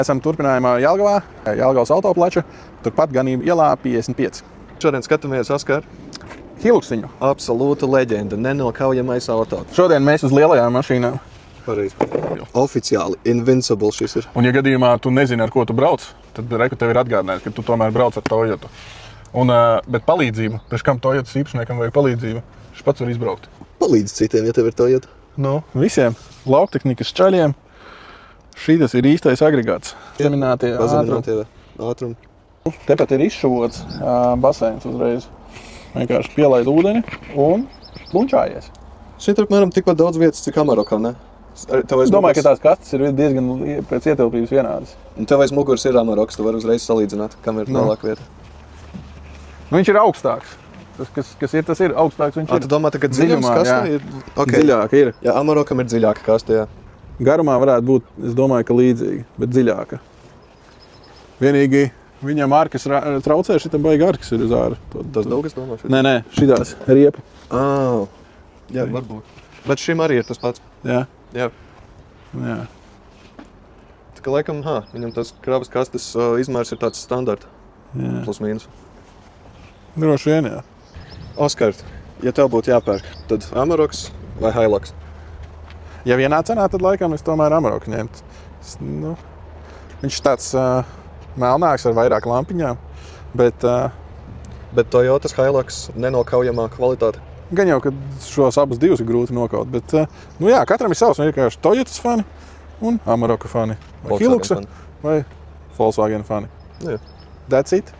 Esam turpinājumā Jelgavā, Jelgavas autoplača, turpat Ganību ielā 55. Šodien skatāmies Oskar. Hiluksiņu. Absolūta leģenda, nenolkaujamais auto. Šodien mēs uz lielajām mašīnām. Pareizi. Oficiāli Invincible šis ir. Un ja gadījumā tu nezini, ar ko tu brauc, tad reku tev ir atgādināt, ka tu tomēr brauc ar Toyotu. Bet palīdzību, pēc kam Toyotas īpašniekam vajag palīdzību, viņš pats var izbraukt. Palīdz citiem, ja tev ir Toyota. Visiem lauktehnikas čaļiem šīs ir īstais agregāts. Pazeminātie ātrumi. Tepat ir izšuvots baseins uzreiz. Vienkārši pielaid ūdeni un lunčājies. Šeit ir apmēram tikpat daudz vietas, cik Amarokā, ne? Es domāju, ka tās kastes ir diezgan pēc ietilpības vienādas. Un tev aiz muguras ir Amaroks, tu vari uzreiz salīdzināt, kam ir tālāk vieta. Viņš ir augstāks. Tas ir augstāks. Viņš ir tu domā, ka dziļums kastē ir? Okay. Dziļāka ir. Jā, Amarokam ir dziļāka kastē, jā. Garumā varētu būt, es domāju, ka līdzīgi, bet dziļāka. Vienīgi viņam ārkas traucē, šitam baigi ārkas ir uz āru. Tas daudz, es domāju? Nē, šitās riepu. Jā, varbūt. Bet šim arī ir tas pats. Jā. Tā kā laikam, viņam tas kravas kastes izmērs ir tāds standarta. Jā. Plus mīnus. Droši vien, jā. Oskar, ja tev būtu jāpērk, tad Amaroks vai Hilux? Ja vienā cenā, tad laikam es tomēr Amaroku ņemtu. Viņš tāds melnāks ar vairāk lampiņām, bet Toyotas Hilux nenolkaujamā kvalitāte. Gan jau, ka šos abus divus ir grūti nokaut, bet katram ir savs, vienkārši Toyotas fani un Amaroka fani. Vai Hiluxa vai Volkswagen fani. Jā. That's it.